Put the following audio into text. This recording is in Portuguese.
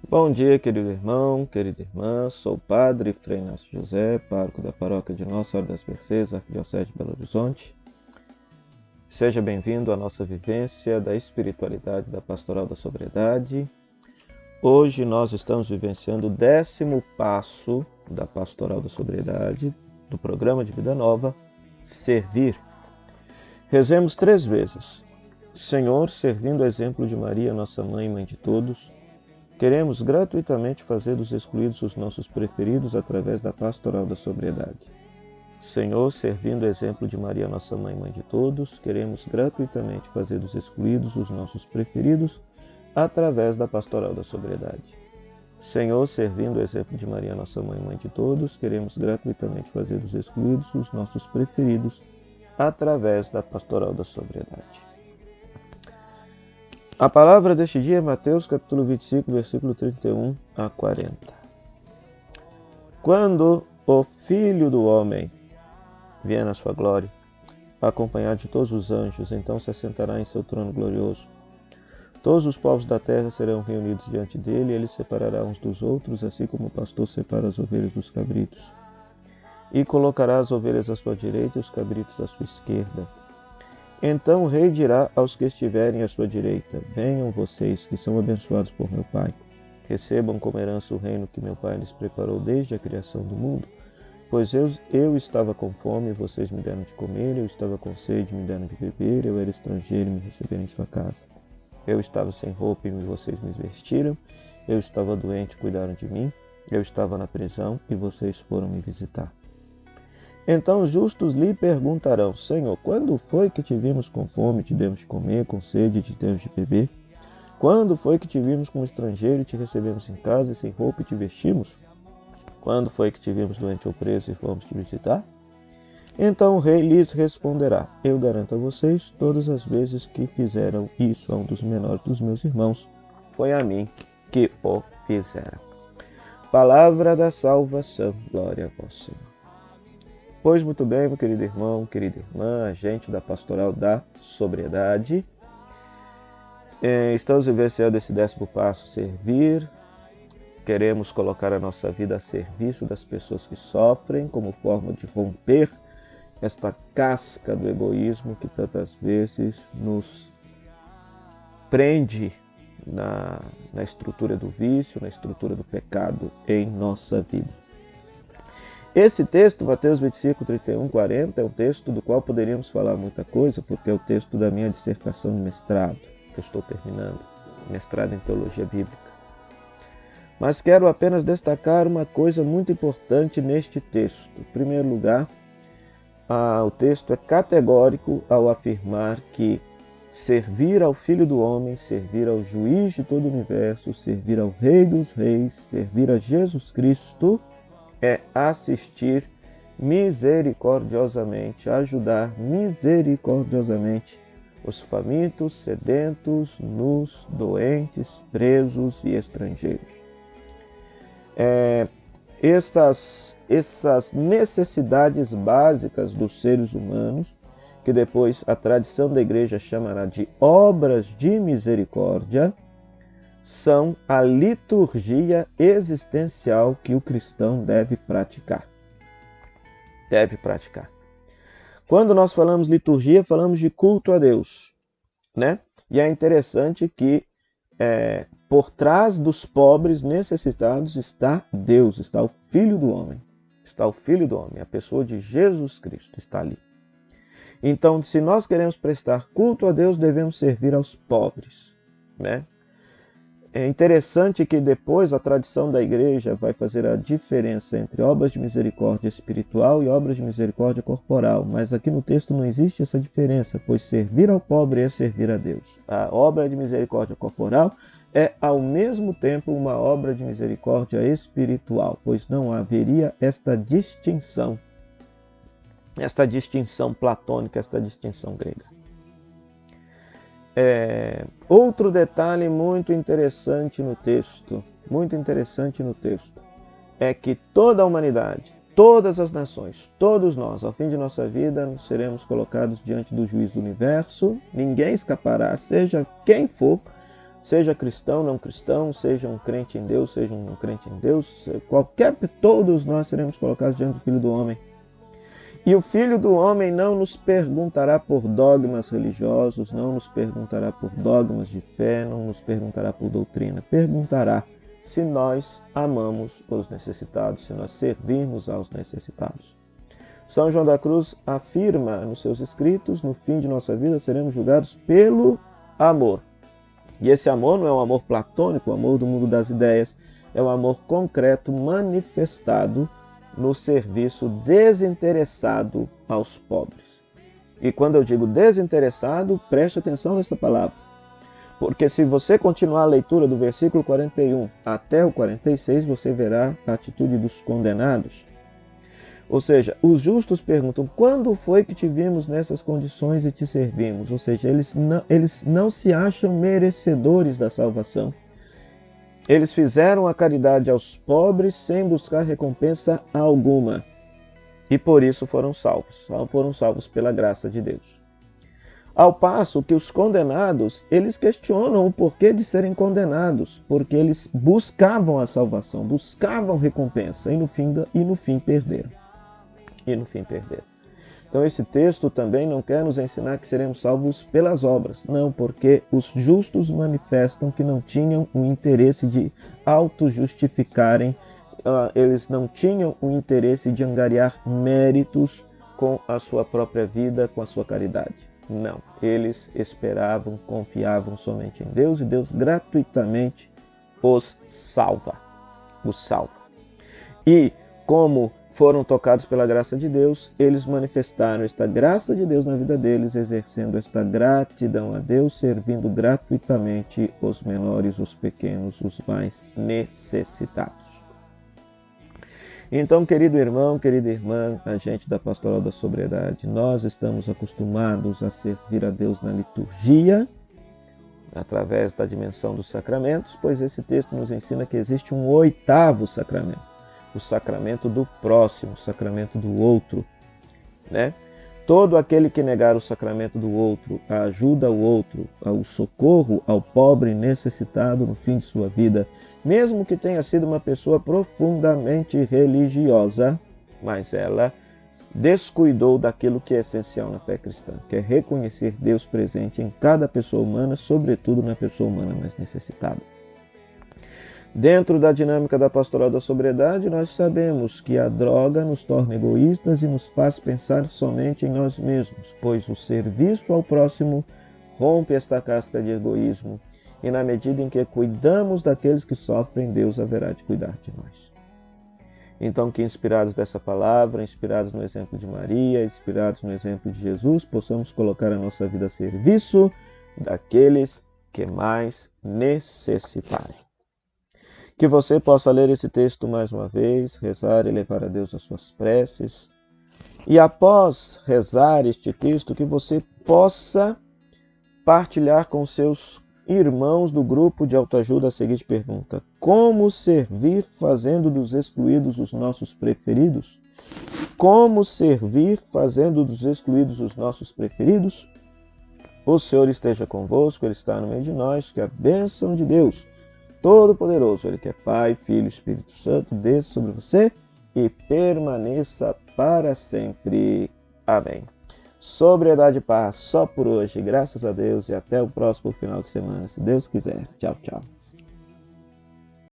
Bom dia, querido irmão, querida irmã. Sou o Padre Frei Inácio José, pároco da paróquia de Nossa Senhora das Mercês, Arquidiocese de Belo Horizonte. Seja bem-vindo à nossa vivência da espiritualidade da Pastoral da Sobriedade. Hoje nós estamos vivenciando o 10º passo da Pastoral da Sobriedade, do programa de Vida Nova, Servir. Rezemos 3 vezes. Senhor, servindo o exemplo de Maria, nossa mãe e mãe de todos, queremos gratuitamente fazer dos excluídos os nossos preferidos através da Pastoral da Sobriedade. Senhor, servindo o exemplo de Maria, nossa mãe e mãe de todos, queremos gratuitamente fazer dos excluídos os nossos preferidos através da Pastoral da Sobriedade. Senhor, servindo o exemplo de Maria, nossa mãe e mãe de todos, queremos gratuitamente fazer dos excluídos os nossos preferidos através da Pastoral da Sobriedade. A palavra deste dia é Mateus capítulo 25, versículo 31 a 40. Quando o Filho do Homem vier na sua glória, acompanhado de todos os anjos, então se assentará em seu trono glorioso. Todos os povos da terra serão reunidos diante dele, e ele separará uns dos outros, assim como o pastor separa as ovelhas dos cabritos. E colocará as ovelhas à sua direita e os cabritos à sua esquerda. Então o rei dirá aos que estiverem à sua direita: venham vocês, que são abençoados por meu Pai. Recebam como herança o reino que meu Pai lhes preparou desde a criação do mundo. Pois eu estava com fome e vocês me deram de comer, eu estava com sede e me deram de beber, eu era estrangeiro e me receberam em sua casa. Eu estava sem roupa e vocês me vestiram, eu estava doente e cuidaram de mim, eu estava na prisão e vocês foram me visitar. Então os justos lhe perguntarão: Senhor, quando foi que te vimos com fome e te demos de comer, com sede e te demos de beber? Quando foi que te vimos como estrangeiro e te recebemos em casa e sem roupa e te vestimos? Quando foi que te vimos doente ou preso e fomos te visitar? Então o rei lhes responderá: Eu garanto a vocês, todas as vezes que fizeram isso a um dos menores dos meus irmãos, foi a mim que o fizeram. Palavra da salvação, glória a vós, Senhor. Pois muito bem, meu querido irmão, querida irmã, agente da Pastoral da Sobriedade. Estamos vivenciando esse 10º passo, servir. Queremos colocar a nossa vida a serviço das pessoas que sofrem, como forma de romper esta casca do egoísmo que tantas vezes nos prende na estrutura do vício, na estrutura do pecado em nossa vida. Esse texto, Mateus 25, 31, 40, é um texto do qual poderíamos falar muita coisa, porque é o texto da minha dissertação de mestrado, que eu estou terminando, mestrado em Teologia Bíblica. Mas quero apenas destacar uma coisa muito importante neste texto. Em primeiro lugar, o texto é categórico ao afirmar que servir ao Filho do Homem, servir ao Juiz de todo o universo, servir ao Rei dos Reis, servir a Jesus Cristo, é assistir misericordiosamente, ajudar misericordiosamente os famintos, sedentos, nus, doentes, presos e estrangeiros. Essas necessidades básicas dos seres humanos, que depois a tradição da igreja chamará de obras de misericórdia, são a liturgia existencial que o cristão deve praticar. Quando nós falamos liturgia, falamos de culto a Deus, né? E é interessante que por trás dos pobres necessitados está Deus, está o Filho do Homem. Está o Filho do Homem, a pessoa de Jesus Cristo está ali. Então, se nós queremos prestar culto a Deus, devemos servir aos pobres, né? É interessante que depois a tradição da igreja vai fazer a diferença entre obras de misericórdia espiritual e obras de misericórdia corporal, mas aqui no texto não existe essa diferença, pois servir ao pobre é servir a Deus. A obra de misericórdia corporal é ao mesmo tempo uma obra de misericórdia espiritual, pois não haveria esta distinção platônica, esta distinção grega. Outro detalhe muito interessante no texto, é que toda a humanidade, todas as nações, todos nós, ao fim de nossa vida, seremos colocados diante do juiz do universo, ninguém escapará, seja quem for, seja cristão, não cristão, seja um crente em Deus, seja um crente em Deus, todos nós seremos colocados diante do Filho do Homem. E o Filho do Homem não nos perguntará por dogmas religiosos, não nos perguntará por dogmas de fé, não nos perguntará por doutrina. Perguntará se nós amamos os necessitados, se nós servirmos aos necessitados. São João da Cruz afirma nos seus escritos, no fim de nossa vida seremos julgados pelo amor. E esse amor não é um amor platônico, o amor do mundo das ideias, é um amor concreto manifestado no serviço desinteressado aos pobres. E quando eu digo desinteressado, preste atenção nessa palavra. Porque se você continuar a leitura do versículo 41 até o 46, você verá a atitude dos condenados. Ou seja, os justos perguntam, quando foi que te vimos nessas condições e te servimos? Ou seja, eles não se acham merecedores da salvação. Eles fizeram a caridade aos pobres sem buscar recompensa alguma. E por isso foram salvos pela graça de Deus. Ao passo que os condenados, eles questionam o porquê de serem condenados, porque eles buscavam a salvação, buscavam recompensa e no fim perderam. Então esse texto também não quer nos ensinar que seremos salvos pelas obras. Não, porque os justos manifestam que não tinham o interesse de auto-justificarem, eles não tinham o interesse de angariar méritos com a sua própria vida, com a sua caridade. Não, eles esperavam, confiavam somente em Deus e Deus gratuitamente os salva. E como foram tocados pela graça de Deus, eles manifestaram esta graça de Deus na vida deles, exercendo esta gratidão a Deus, servindo gratuitamente os menores, os pequenos, os mais necessitados. Então, querido irmão, querida irmã, a gente da Pastoral da Sobriedade, nós estamos acostumados a servir a Deus na liturgia, através da dimensão dos sacramentos, pois esse texto nos ensina que existe um 8º sacramento, o sacramento do próximo, o sacramento do outro, né? Todo aquele que negar o sacramento do outro, a ajuda ao outro, o socorro ao pobre necessitado no fim de sua vida, mesmo que tenha sido uma pessoa profundamente religiosa, mas ela descuidou daquilo que é essencial na fé cristã, que é reconhecer Deus presente em cada pessoa humana, sobretudo na pessoa humana mais necessitada. Dentro da dinâmica da Pastoral da Sobriedade, nós sabemos que a droga nos torna egoístas e nos faz pensar somente em nós mesmos, pois o serviço ao próximo rompe esta casca de egoísmo e na medida em que cuidamos daqueles que sofrem, Deus haverá de cuidar de nós. Então, que inspirados dessa palavra, inspirados no exemplo de Maria, inspirados no exemplo de Jesus, possamos colocar a nossa vida a serviço daqueles que mais necessitarem. Que você possa ler esse texto mais uma vez, rezar e levar a Deus as suas preces. E após rezar este texto, que você possa partilhar com seus irmãos do grupo de autoajuda a seguinte pergunta: como servir fazendo dos excluídos os nossos preferidos? Como servir fazendo dos excluídos os nossos preferidos? O Senhor esteja convosco, Ele está no meio de nós, que a bênção de Deus Todo-Poderoso, Ele que é Pai, Filho e Espírito Santo, desça sobre você e permaneça para sempre. Amém. Sobriedade e paz só por hoje, graças a Deus, e até o próximo final de semana, se Deus quiser. Tchau, tchau.